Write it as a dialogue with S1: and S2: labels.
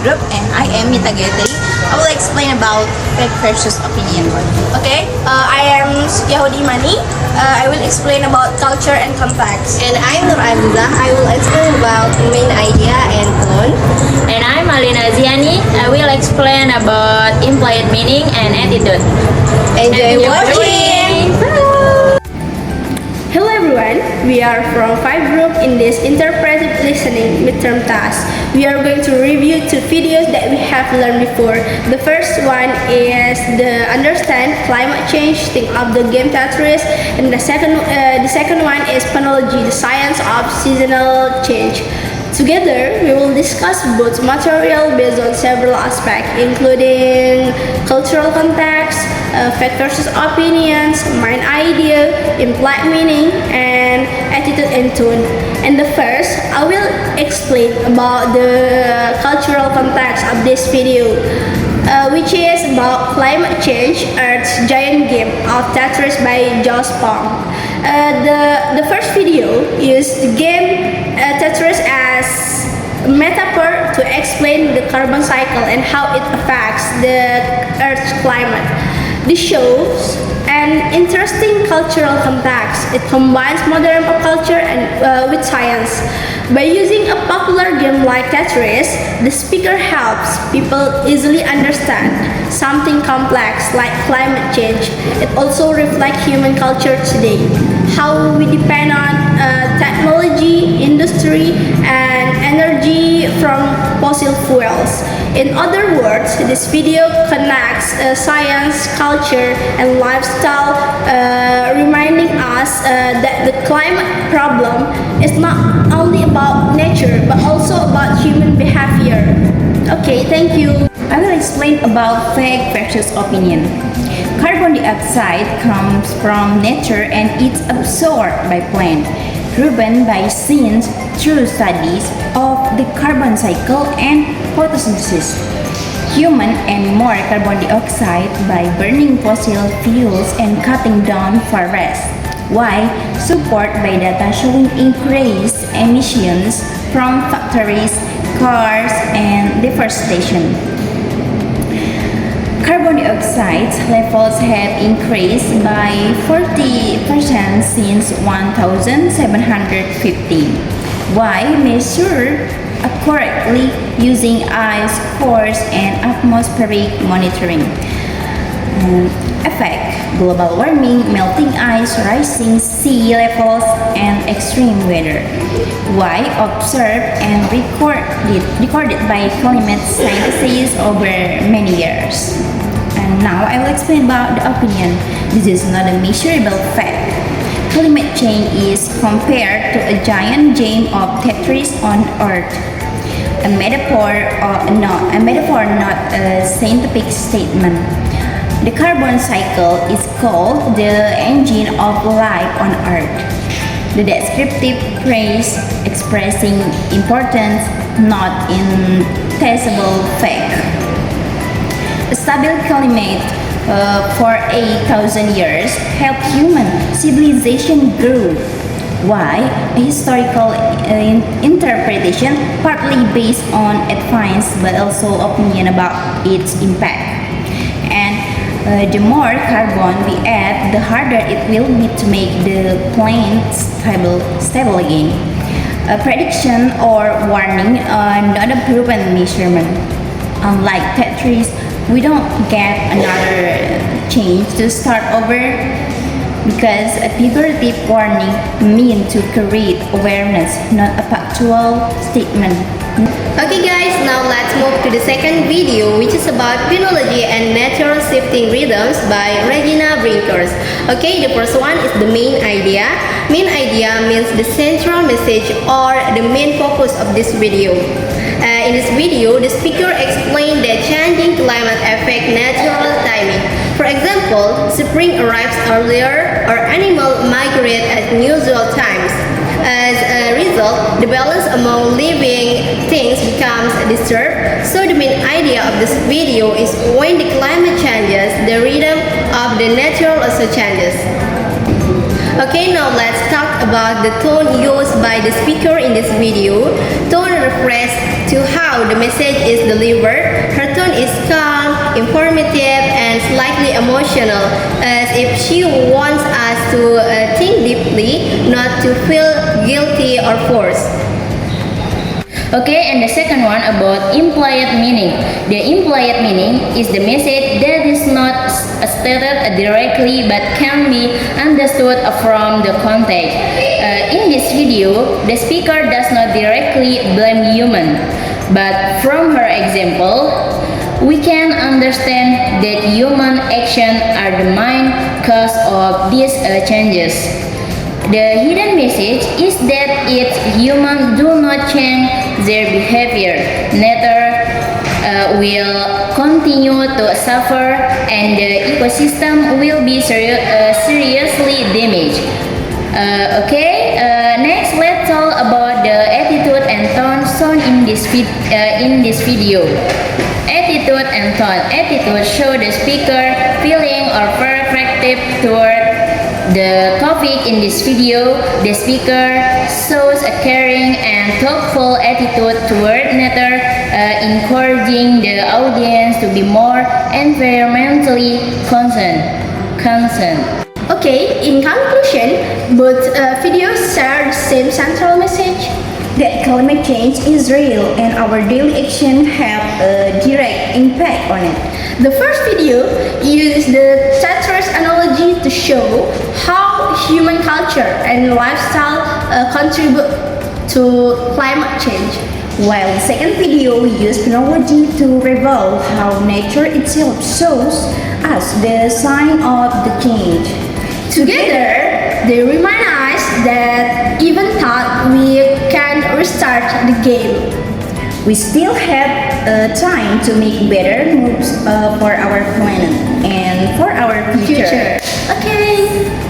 S1: Group, and I am Mita Gayatri. I will explain about fact versus opinion.
S2: Okay, I am Yahudi Mani. I will explain about culture and context.
S3: And I'm Nur Azizah. I will explain about main idea and tone.
S4: And I'm Alina Ziani. I will explain about implied meaning and attitude.
S3: Enjoy watching!
S2: Hello everyone, we are from 5 group in this interpretive listening midterm task. We are going to review 2 videos that we have learned before. The first one is the understand climate change, think of the game Tetris, and the second one is phonology, the science of seasonal change. Together, we will discuss both material based on several aspects, including cultural context, fact versus opinions, mind idea, implied meaning, and attitude and tone. And the first, I will explain about the cultural context of this video, which is about climate change, Earth's giant game of Tetris by Josh Pong. The first video used the game Tetris as a metaphor to explain the carbon cycle and how it affects the Earth's climate. This shows an interesting cultural context. It combines modern pop culture and with science. By using a popular game like Tetris, the speaker helps people easily understand something complex like climate change. It also reflects human culture today, how we depend on technology, industry, and energy from fossil fuels. In other words, this video connects science, culture, and lifestyle, reminding us that the climate problem is not only about nature but also about human behavior. Okay, thank you.
S1: I will explain about fact versus opinion. Carbon dioxide comes from nature and it's absorbed by plant, proven by science through studies of the carbon cycle and photosynthesis. Human and more carbon dioxide by burning fossil fuels and cutting down forests. Why? Support by data showing increased emissions from factories, cars, and deforestation. Carbon dioxide levels have increased by 40% since 1750. Why? Measure accurately using ice cores and atmospheric monitoring. Effect: global warming, melting ice, rising sea levels, and extreme weather. Why? Observed and recorded by climate scientists over many years. And now I will explain about the opinion. This is not a measurable fact. Climate change is compared to a giant game of Tetris on Earth. A metaphor, not a scientific statement. The carbon cycle is called the engine of life on Earth. The descriptive phrase expressing importance, not intestable fact. A stable climate for 8,000 years helped human civilization grow. Why? A historical interpretation partly based on advice but also opinion about its impact. And the more carbon we add, the harder it will be to make the plant stable again. A prediction or warning, not a proven measurement. Unlike Tetris, we don't get another change to start over because a figurative warning means to create awareness, not a factual statement.
S3: Okay guys, now let's move to the second video, which is about phonology and natural shifting rhythms by Regina Brinkers. Okay, the first one is the main idea. Main idea means the central message or the main focus of this video. In this video, the speaker explained that changing climate affects natural timing. For example, spring arrives earlier or animals migrate at unusual times. As a result, the balance among living things becomes disturbed. So the main idea of this video is when the climate changes, the rhythm of the nature also changes. Okay, now let's talk about the tone used by the speaker in this video. Tone refers to how the message is delivered. Her tone is calm, informative, and slightly emotional, as if she wants us to think deeply, not to feel guilty or forced.
S4: Okay, and the second one about implied meaning. The implied meaning is the message that is not stated directly but can be understood from the context. In this video, the speaker does not directly blame human, but from her example, we can understand that human action are the main cause of these changes. The hidden message is that if humans do not change their behavior, nature will continue to suffer and the ecosystem will be seriously damaged. Next let's talk about the attitude and tone shown in this video. Attitude and tone. Attitude show the speaker feeling or perspective toward the topic in this video. The speaker shows a caring and thoughtful attitude toward nature, encouraging the audience to be more environmentally concerned.
S2: Okay, in conclusion, both videos share the same central message.
S1: That climate change is real and our daily action have a direct impact on it.
S2: The first video uses the Tetris analogy to show how human culture and lifestyle contribute to climate change.
S1: While the second video used technology to reveal how nature itself shows us the sign of the change.
S2: Together, they remind us that even thought we can restart the game.
S1: We still have time to make better moves for our planet and for our future.
S2: Okay.